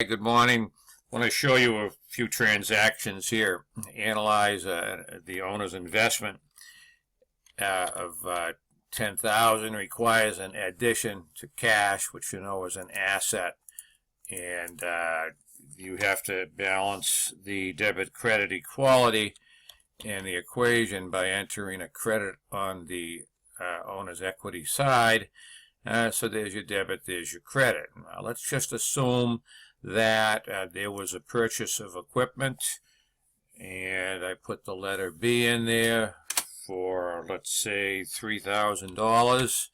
good morning. I want to show you a few transactions here. Analyze the owner's investment of $10,000 requires an addition to cash, which you know is an asset, and you have to balance the debit-credit equality in the equation by entering a credit on the owner's equity side. So there's your debit, there's your credit. Now let's just assume that there was a purchase of equipment, and I put the letter B in there for, let's say, $3,000.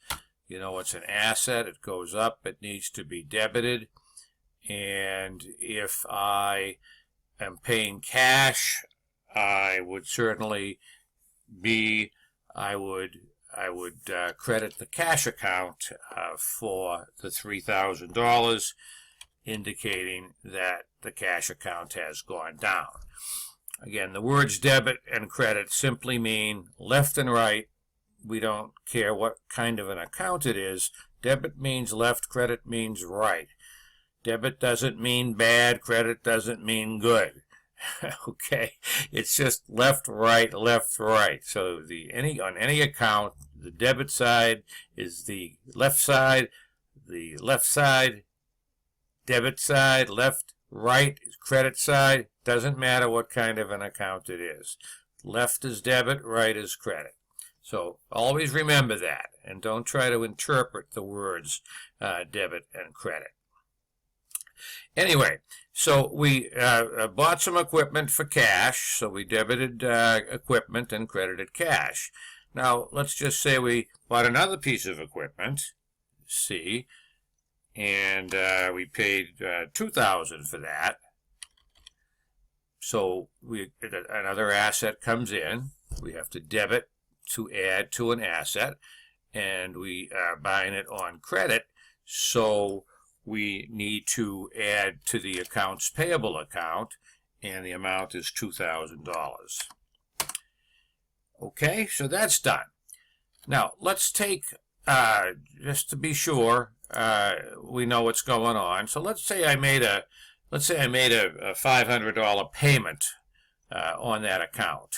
You know, it's an asset, it goes up, it needs to be debited, and if I am paying cash, I would certainly be, I would credit the cash account for the $3,000, indicating that the cash account has gone down. Again, the words debit and credit simply mean left and right. We don't care what kind of an account it is. Debit means left, credit means right. Debit doesn't mean bad, credit doesn't mean good. Okay, it's just left, right, left, right. So on any account, the debit side is the left side, debit side, left, right, credit side. Doesn't matter what kind of an account it is. Left is debit, right is credit. So always remember that, and don't try to interpret the words debit and credit. Anyway, so we bought some equipment for cash, so we debited equipment and credited cash. Now, let's just say we bought another piece of equipment, C, and we paid $2,000 for that. So another asset comes in. We have to debit to add to an asset, and we are buying it on credit, so we need to add to the accounts payable account, and the amount is $2,000. Okay, so that's done. Now let's take, just to be sure we know what's going on. So let's say I made a $500 payment on that account.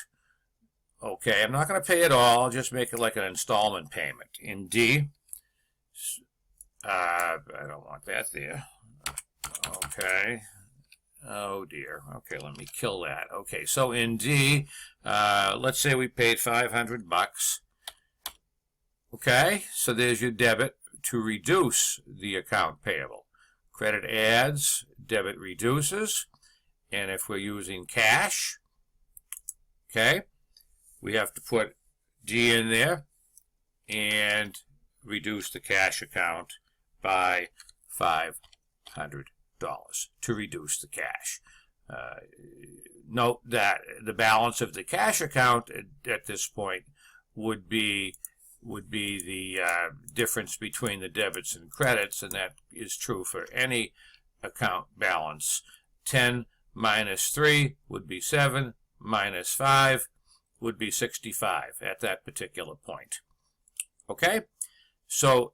Okay, I'm not going to pay it all. I'll just make it like an installment payment in D. I don't want that there. Okay. Oh dear. Okay, let me kill that. Okay, so in D, let's say we paid $500. Okay, so there's your debit to reduce the account payable. Credit adds, debit reduces, and if we're using cash, okay, we have to put D in there and reduce the cash account by $500 to reduce the cash. Note that the balance of the cash account at this point would be the difference between the debits and credits, and that is true for any account balance. 10 minus 3 would be 7, minus 5 would be 65 at that particular point. Okay? So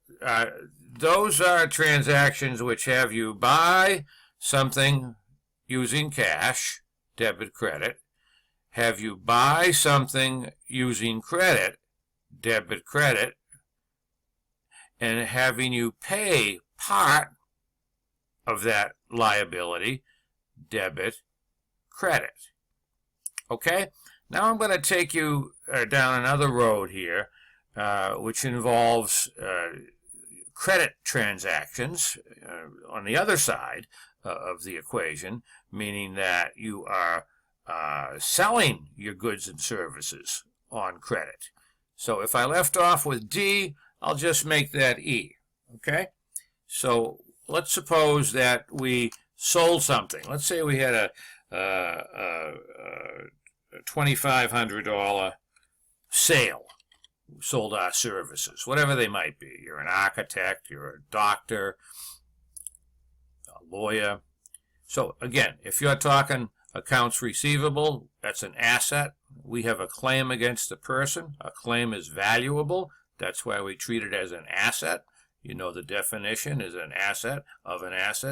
those are transactions which have you buy something using cash, debit, credit, have you buy something using credit, debit, credit, and having you pay part of that liability, debit, credit. Okay? Now I'm going to take you down another road here, which involves credit transactions on the other side of the equation, meaning that you are selling your goods and services on credit. So if I left off with D, I'll just make that E. Okay? So let's suppose that we sold something. Let's say we had a $2,500 sale. We sold our services, whatever they might be. You're an architect, you're a doctor, a lawyer. So again, if you're talking accounts receivable, that's an asset. We have a claim against the person. A claim is valuable. That's why we treat it as an asset. You know the definition is an asset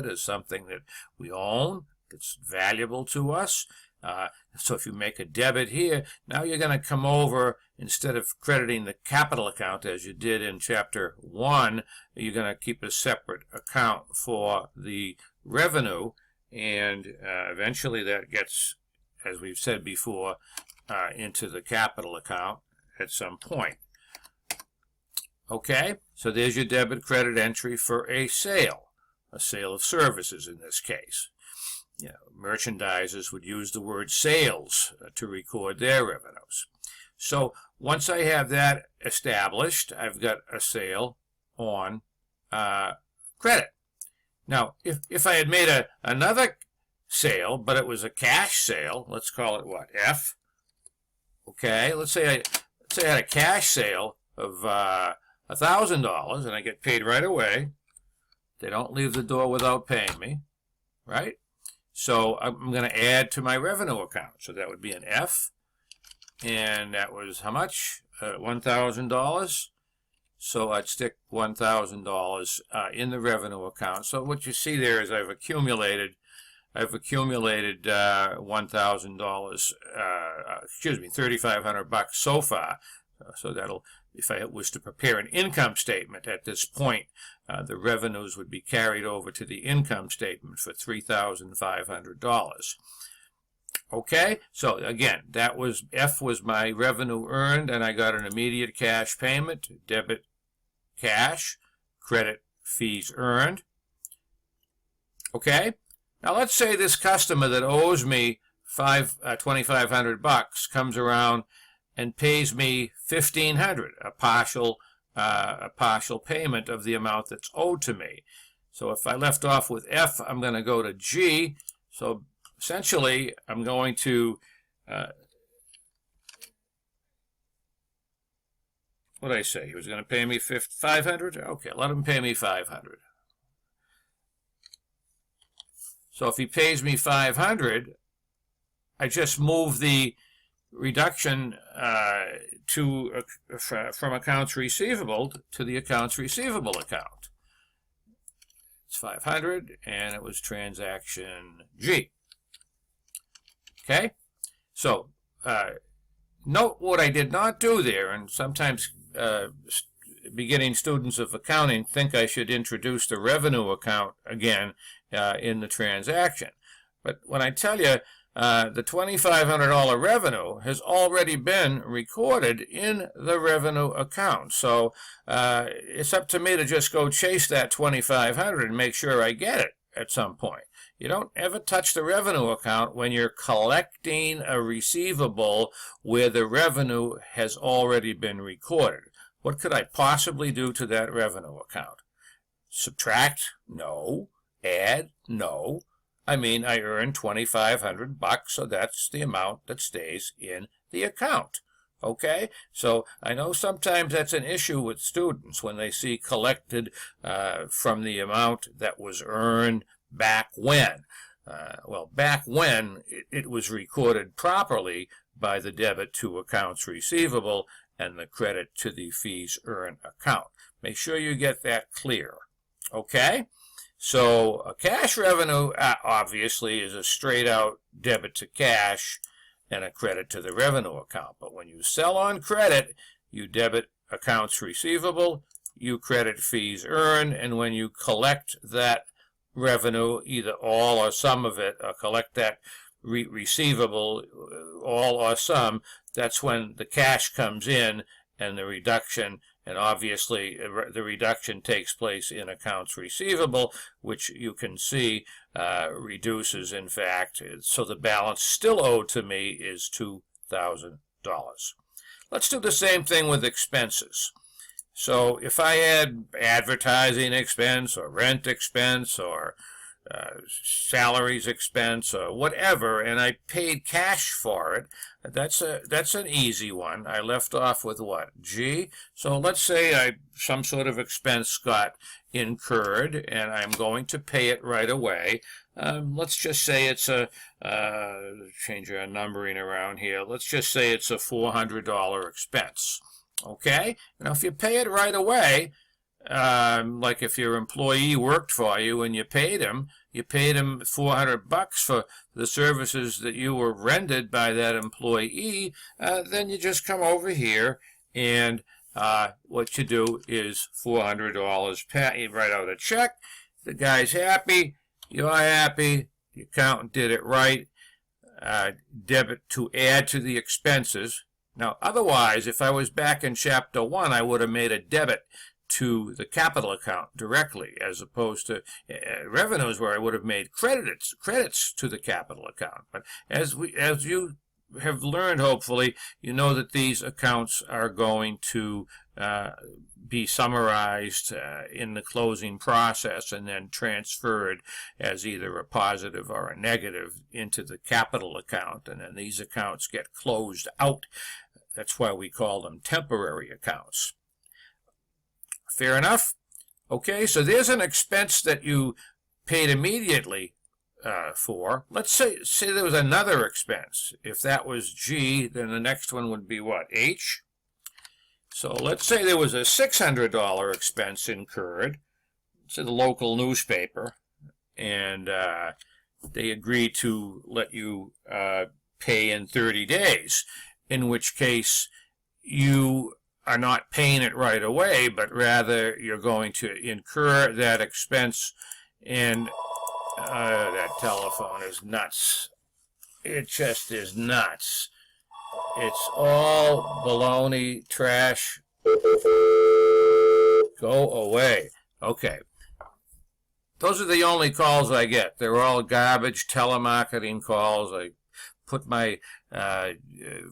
is something that we own, that's valuable to us. So if you make a debit here, now you're going to come over, instead of crediting the capital account as you did in Chapter 1, you're going to keep a separate account for the revenue, and eventually that gets, as we've said before, into the capital account at some point. Okay, so there's your debit credit entry for a sale of services in this case. You know, merchandisers would use the word sales to record their revenues. So once I have that established, I've got a sale on credit. Now, if I had made another sale, but it was a cash sale, let's call it what, F? Okay, let's say I had a cash sale of $1,000, and I get paid right away. They don't leave the door without paying me, right? So I'm going to add to my revenue account. So that would be an F. And that was how much? $1,000. So I'd stick $1,000 in the revenue account. So what you see there is I've accumulated $1,000, excuse me, $3,500 so far. So that'll, if I was to prepare an income statement at this point, the revenues would be carried over to the income statement for $3,500. Okay, so again, that was F was my revenue earned, and I got an immediate cash payment, debit cash, credit fees earned. Okay, now let's say this customer that owes me $2,500 comes around and pays me $1,500, a partial payment of the amount that's owed to me. So if I left off with F, I'm going to go to G. So essentially, I'm going to what did I say? He was going to pay me $500. Okay, let him pay me $500. So if he pays me $500, I just move the reduction from accounts receivable to the accounts receivable account. It's $500, and it was transaction G. Okay, so note what I did not do there, and sometimes beginning students of accounting think I should introduce the revenue account again in the transaction. But when I tell you the $2,500 revenue has already been recorded in the revenue account. So it's up to me to just go chase that $2,500 and make sure I get it at some point. You don't ever touch the revenue account when you're collecting a receivable where the revenue has already been recorded. What could I possibly do to that revenue account? Subtract? No. Add? No. I mean, I earned $2,500, so that's the amount that stays in the account. Okay? So I know sometimes that's an issue with students when they see collected from the amount that was earned back when. Well, back when it was recorded properly by the debit to accounts receivable and the credit to the fees earned account. Make sure you get that clear. Okay? So a cash revenue obviously is a straight out debit to cash and a credit to the revenue account. But when you sell on credit, you debit accounts receivable, you credit fees earned, and when you collect that revenue, either all or some of it, or collect that receivable, all or some, that's when the cash comes in and the reduction, and obviously the reduction takes place in accounts receivable, which you can see reduces, in fact, so the balance still owed to me is $2,000. Let's do the same thing with expenses. So if I had advertising expense or rent expense or salaries expense or whatever, and I paid cash for it, that's an easy one. I left off with what? G. So let's say some sort of expense got incurred and I'm going to pay it right away. Let's just say it's change our numbering around here. Let's just say it's a $400 expense. Okay? Now if you pay it right away, like if your employee worked for you and you paid him $400 for the services that you were rendered by that employee, then you just come over here and what you do is $400, you write out a check, the guy's happy, you're happy, the accountant did it right, debit to add to the expenses. Now, otherwise, if I was back in Chapter 1, I would have made a debit to the capital account directly, as opposed to revenues where I would have made credits to the capital account. But as you have learned, hopefully, you know that these accounts are going to be summarized in the closing process and then transferred as either a positive or a negative into the capital account, and then these accounts get closed out. That's why we call them temporary accounts. Fair enough? Okay, so there's an expense that you paid immediately for. Let's say there was another expense. If that was G, then the next one would be what? H? So let's say there was a $600 expense incurred to the local newspaper, and they agreed to let you pay in 30 days, in which case you are not paying it right away, but rather you're going to incur that expense. And that telephone is nuts. It just is nuts. It's all baloney, trash. Go away. Okay. Those are the only calls I get. They're all garbage telemarketing calls. I put my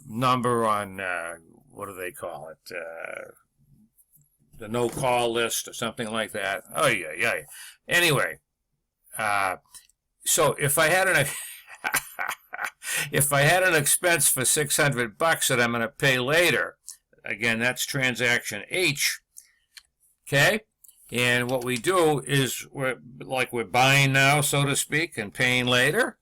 number on, what do they call it? The no-call list or something like that. Oh, yeah. Anyway, so if I had an if I had an expense for $600 that I'm going to pay later, again, that's transaction H. Okay, and what we do is we're buying now, so to speak, and paying later.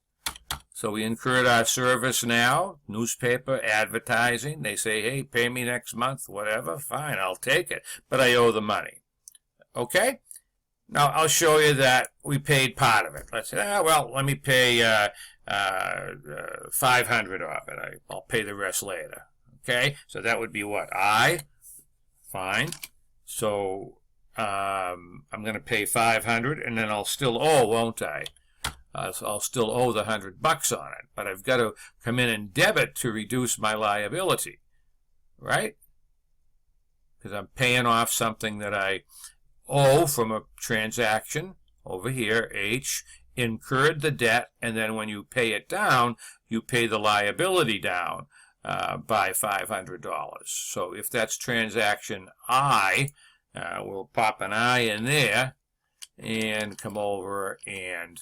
So we incurred our service now, newspaper, advertising. They say, hey, pay me next month, whatever. Fine, I'll take it, but I owe the money. Okay? Now, I'll show you that we paid part of it. Let's say, well, let me pay $500 of it. I'll pay the rest later. Okay? So that would be what? Fine. So I'm going to pay $500, and then I'll still owe, won't I? I'll still owe the $100 on it, but I've got to come in and debit to reduce my liability, right? Because I'm paying off something that I owe from a transaction over here, H, incurred the debt, and then when you pay it down, you pay the liability down by $500. So if that's transaction I, we'll pop an I in there and come over and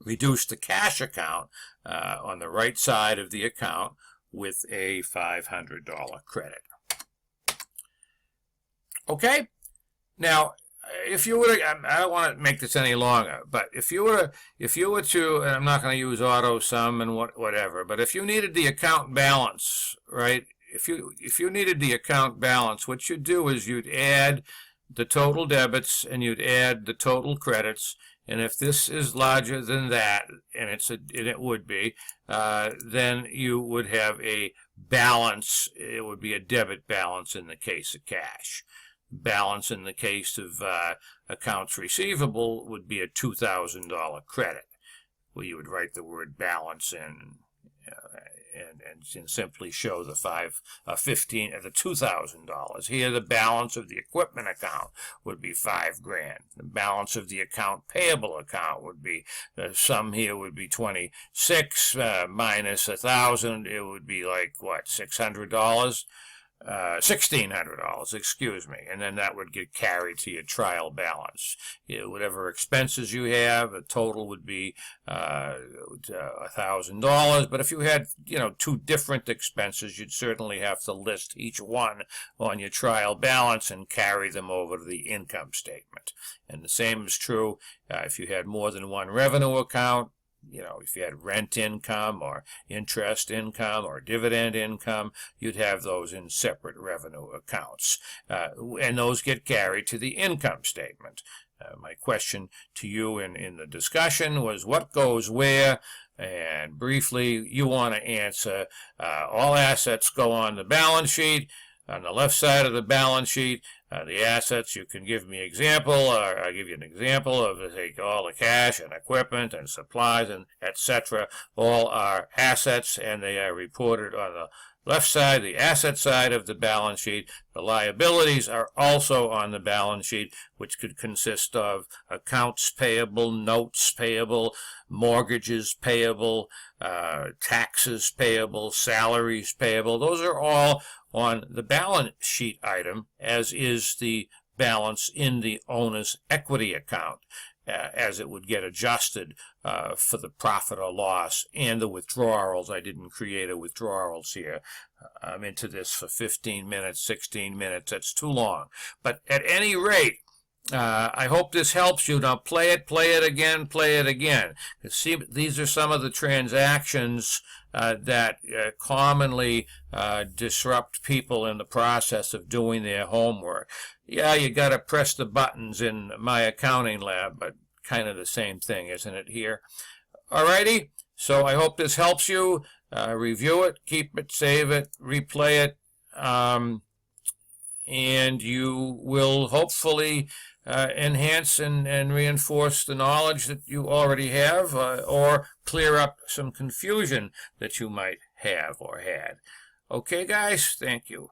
reduce the cash account on the right side of the account with a $500 credit. Okay? Now, if you were to, I don't want to make this any longer, but if you were to, and I'm not going to use auto sum and whatever, but if you needed the account balance, right? If you needed the account balance, what you'd do is you'd add the total debits and you'd add the total credits. And if this is larger than that, and it would be, then you would have a balance. It would be a debit balance in the case of cash. Balance in the case of accounts receivable would be a $2,000 credit, where you would write the word balance in and simply show the $2,000. Here, the balance of the equipment account would be $5,000. The balance of the account payable account would be, the sum here would be 26 minus 1,000. It would be like what, $600? $1,600, excuse me, and then that would get carried to your trial balance. Whatever expenses you have, the total would be $1,000. But if you had, two different expenses, you'd certainly have to list each one on your trial balance and carry them over to the income statement. And the same is true if you had more than one revenue account. if you had rent income or interest income or dividend income, you'd have those in separate revenue accounts. And those get carried to the income statement. My question to you in the discussion was what goes where, and briefly you want to answer all assets go on the balance sheet. On the left side of the balance sheet, the assets, you can give me an example, or I'll give you an example of all the cash and equipment and supplies and etc. All are assets, and they are reported on the left side, the asset side of the balance sheet. The liabilities are also on the balance sheet, which could consist of accounts payable, notes payable, mortgages payable, taxes payable, salaries payable. Those are all on the balance sheet item, as is the balance in the owner's equity account, as it would get adjusted for the profit or loss and the withdrawals. I didn't create a withdrawals here. I'm into this for 15 minutes, 16 minutes. That's too long. But at any rate, I hope this helps you. Now play it again, play it again. See, these are some of the transactions that commonly disrupt people in the process of doing their homework. Yeah, you got to press the buttons in my accounting lab, but kind of the same thing, isn't it here? Alrighty, so I hope this helps you. Review it, keep it, save it, replay it, and you will hopefully enhance and reinforce the knowledge that you already have, or clear up some confusion that you might have or had. Okay, guys, thank you.